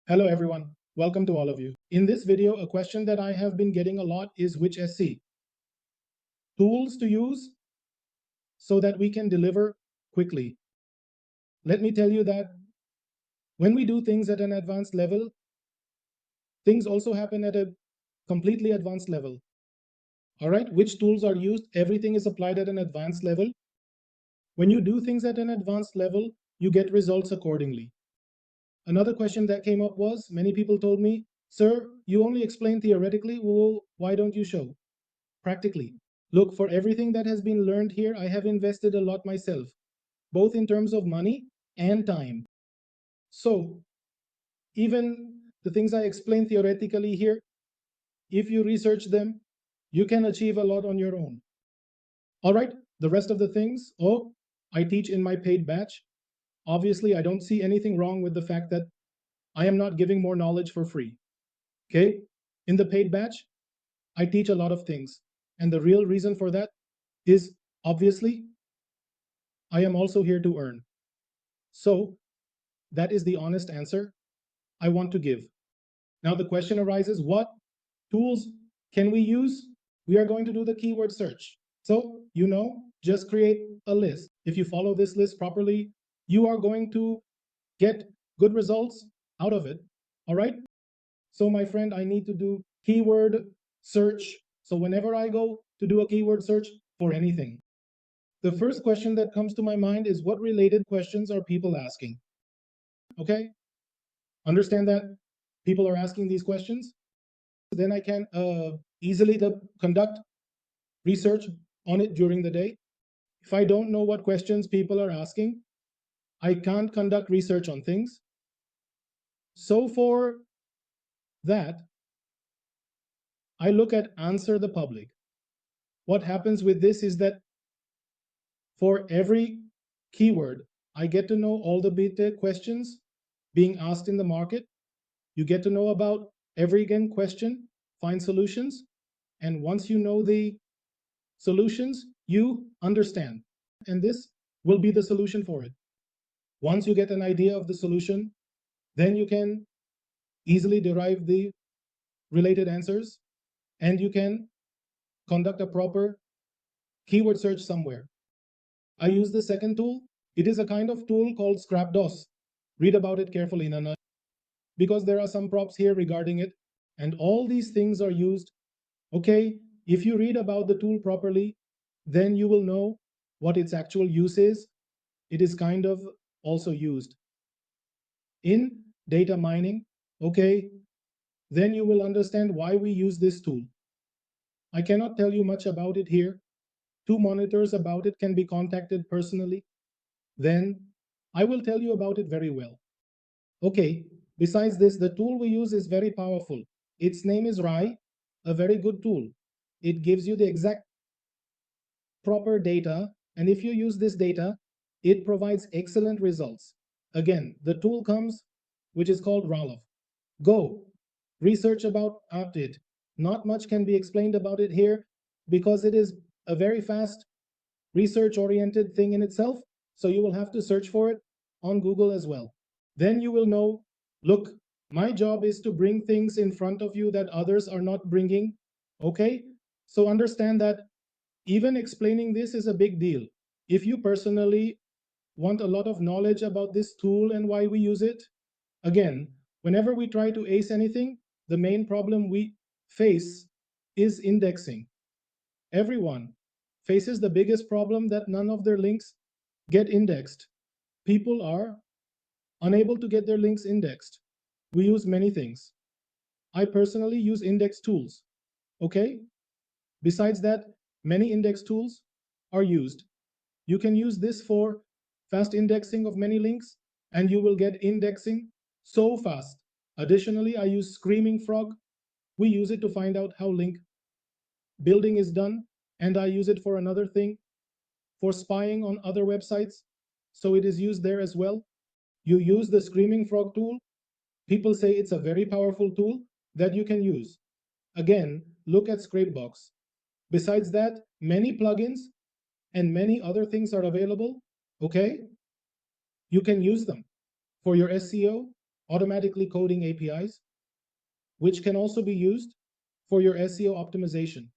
Hello everyone, welcome to all of you. In this video, a question that I have been getting a lot is which SE tools to use so that we can deliver quickly. Let me tell you that when we do things at an advanced level, things also happen at a completely advanced level. All right, which tools are used? Everything is applied at an advanced level. When you do things at an advanced level, you get results accordingly. Another question that came up was, many people told me, sir, you only explain theoretically, well, why don't you show practically? Look, for everything that has been learned here, I have invested a lot myself, both in terms of money and time. So even the things I explain theoretically here, if you research them, you can achieve a lot on your own. All right, the rest of the things, I teach in my paid batch. Obviously, I don't see anything wrong with the fact that I am not giving more knowledge for free. Okay, in the paid batch, I teach a lot of things. And the real reason for that is obviously I am also here to earn. So that is the honest answer I want to give. Now the question arises, what tools can we use? We are going to do the keyword search. So, just create a list. If you follow this list properly, you are going to get good results out of it. All right. So my friend, I need to do keyword search. So whenever I go to do a keyword search for anything, the first question that comes to my mind is, what related questions are people asking? Okay, understand that people are asking these questions. Then I can easily conduct research on it during the day. If I don't know what questions people are asking, I can't conduct research on things. So for that, I look at answer the public. What happens with this is that for every keyword, I get to know all the beta questions being asked in the market. You get to know about every again question, find solutions. And once you know the solutions, you understand. And this will be the solution for it. Once you get an idea of the solution, then you can easily derive the related answers and you can conduct a proper keyword search somewhere. I use the second tool. It is a kind of tool called ScrapDOS. Read about it carefully, Nana, because there are some props here regarding it. And all these things are used. Okay, if you read about the tool properly, then you will know what its actual use is. It is kind of also used in data mining. Okay, then you will understand why we use this tool. I cannot tell you much about it here. Two monitors about it can be contacted personally. Then I will tell you about it very well. Okay, besides this, the tool we use is very powerful. Its name is RAI, a very good tool. It gives you the exact proper data, and if you use this data, it provides excellent results. Again, the tool comes, which is called RALOF. Go, research about it. Not much can be explained about it here because it is a very fast research-oriented thing in itself, so you will have to search for it on Google as well. Then you will know, look, my job is to bring things in front of you that others are not bringing. Okay, so understand that even explaining this is a big deal. If you personally want a lot of knowledge about this tool and why we use it, again, whenever we try to ace anything, the main problem we face is indexing. Everyone faces the biggest problem that none of their links get indexed. People are unable to get their links indexed. We use many things. I personally use index tools. Okay? Besides that, many index tools are used. You can use this for fast indexing of many links, and you will get indexing so fast. Additionally, I use Screaming Frog. We use it to find out how link building is done, and I use it for another thing, for spying on other websites. So it is used there as well. You use the Screaming Frog tool. People say it's a very powerful tool that you can use. Again, look at Scrapebox. Besides that, many plugins and many other things are available. Okay? You can use them for your SEO automatically coding APIs, which can also be used for your SEO optimization.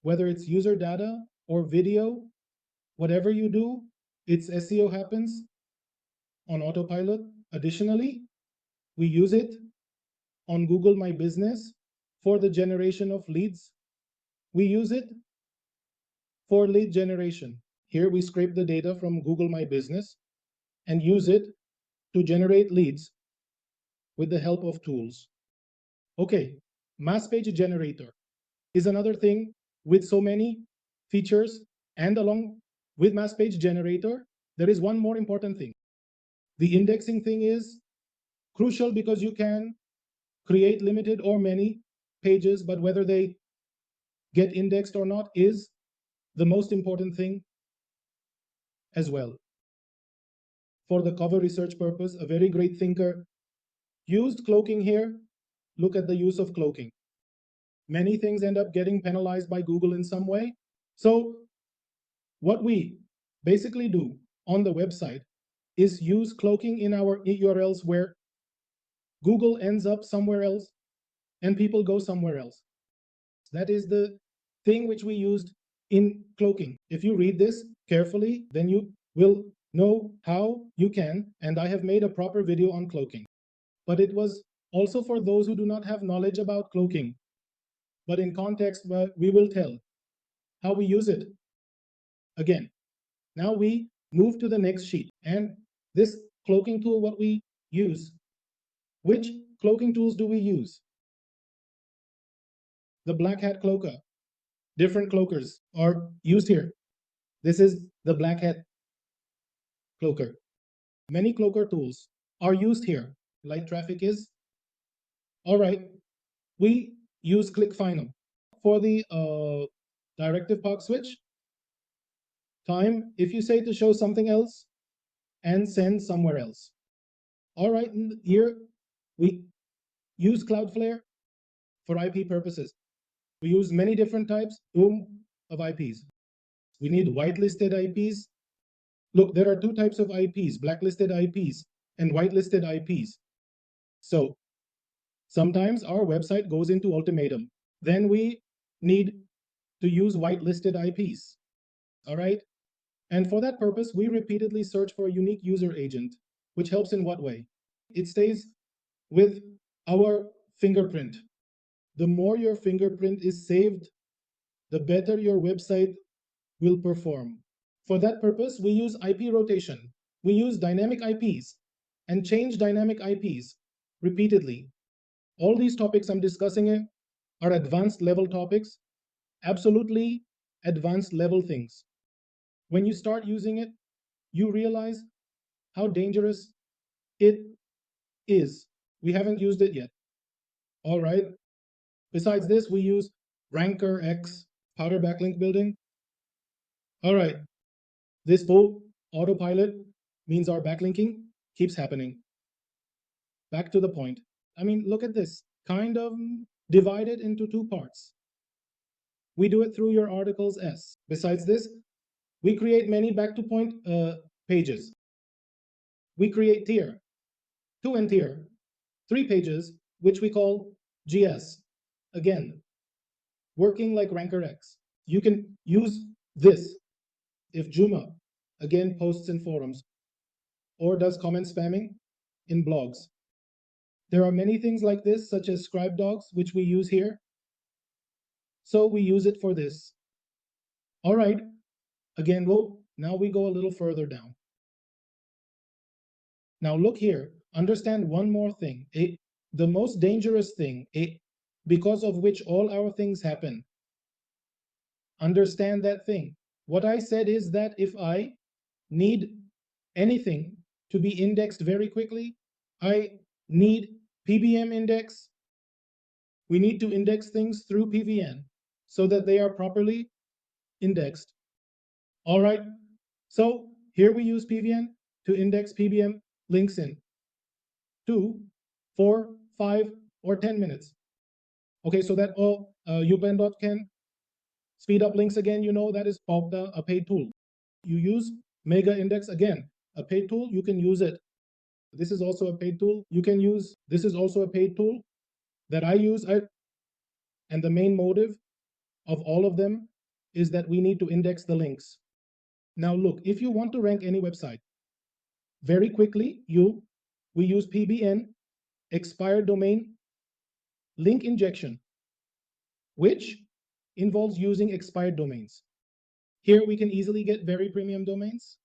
Whether it's user data or video, whatever you do, its SEO happens on autopilot. Additionally, we use it on Google My Business for the generation of leads. We use it for lead generation. Here we scrape the data from Google My Business and use it to generate leads with the help of tools. Okay, mass page generator is another thing with so many features, and along with mass page generator, there is one more important thing. The indexing thing is crucial because you can create limited or many pages, but whether they get indexed or not is the most important thing as well. For the cover research purpose, a very great thinker used cloaking here. Look at the use of cloaking. Many things end up getting penalized by Google in some way. So what we basically do on the website is use cloaking in our URLs where Google ends up somewhere else and people go somewhere else. That is the thing which we used in cloaking. If you read this carefully, then you will know how you can, and I have made a proper video on cloaking. But it was also for those who do not have knowledge about cloaking. But in context, we will tell how we use it. Again, now we move to the next sheet, and this cloaking tool, what we use. Which cloaking tools do we use? The black hat cloaker. Different cloakers are used here. This is the black hat cloaker. Many cloaker tools are used here. Light traffic is. All right, we use ClickFinal for the directive park switch. Time, if you say to show something else and send somewhere else. All right, here we use Cloudflare for IP purposes. We use many different types of IPs. We need whitelisted IPs. Look, there are two types of IPs, blacklisted IPs and whitelisted IPs. So sometimes our website goes into ultimatum. Then we need to use whitelisted IPs. All right. And for that purpose, we repeatedly search for a unique user agent, which helps in what way? It stays with our fingerprint. The more your fingerprint is saved, the better your website will perform. For that purpose, we use IP rotation. We use dynamic IPs and change dynamic IPs repeatedly. All these topics I'm discussing are advanced level topics, absolutely advanced level things. When you start using it, you realize how dangerous it is. We haven't used it yet. All right. Besides this, we use RankMath powder backlink building. All right. This full autopilot means our backlinking keeps happening. Back to the point. I mean, look at this. Kind of divided into two parts. We do it through your articles S. Besides this, we create many back-to-point pages. We create tier 2 and tier 3 pages, which we call GS. Again, working like RankMath. You can use this if Juma, again, posts in forums or does comment spamming in blogs. There are many things like this, such as scribe dogs, which we use here. So we use it for this. All right. Again, now we go a little further down. Now look here, understand one more thing. The most dangerous thing, because of which all our things happen. Understand that thing. What I said is that if I need anything to be indexed very quickly, I need PBM index. We need to index things through PVN so that they are properly indexed. All right, so here we use PVN to index PBM links in 2, 4, 5, or 10 minutes. Okay, so that all Ubersuggest can speed up links again, you know, that is a paid tool. You use Mega Index again, a paid tool, you can use it This is also a paid tool you can use. This is also a paid tool that I use. And the main motive of all of them is that we need to index the links. Now look, if you want to rank any website very quickly, we use PBN, expired domain link injection, which involves using expired domains. Here we can easily get very premium domains.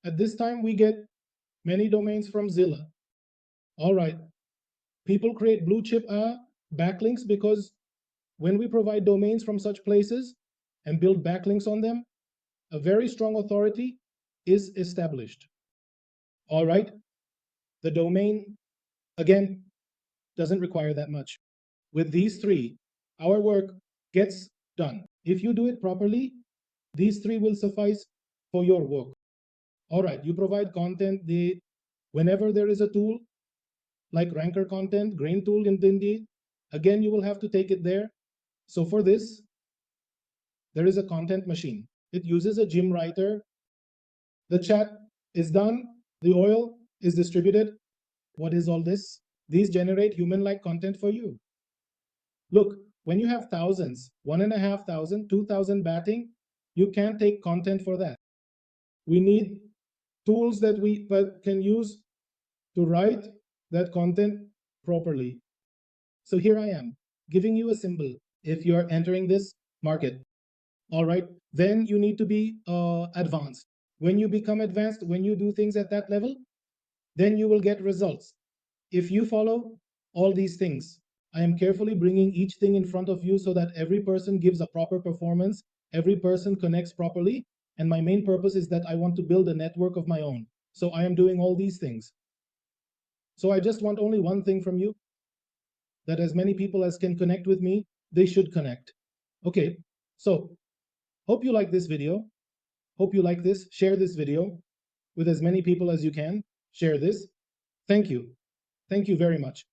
At this time, we get many domains from Zilla. All right, people create blue chip backlinks because when we provide domains from such places and build backlinks on them, a very strong authority is established. All right, the domain, again, doesn't require that much. With these three, our work gets done. If you do it properly, these three will suffice for your work. All right, you provide content. Whenever there is a tool like Ranker Content, Grain Tool in Indeed, again, you will have to take it there. So for this, there is a content machine. It uses a gym writer. The chat is done. The oil is distributed. What is all this? These generate human-like content for you. Look, when you have thousands, 1,500, 2,000 batting, you can't take content for that. We need tools that we can use to write that content properly. So here I am, giving you a symbol if you're entering this market. All right, then you need to be advanced. When you become advanced, when you do things at that level, then you will get results. If you follow all these things, I am carefully bringing each thing in front of you so that every person gives a proper performance, every person connects properly, and my main purpose is that I want to build a network of my own. So I am doing all these things. So I just want only one thing from you, that as many people as can connect with me, they should connect. Okay, so hope you like this video. Hope you like this. Share this video with as many people as you can. Share this. Thank you. Thank you very much.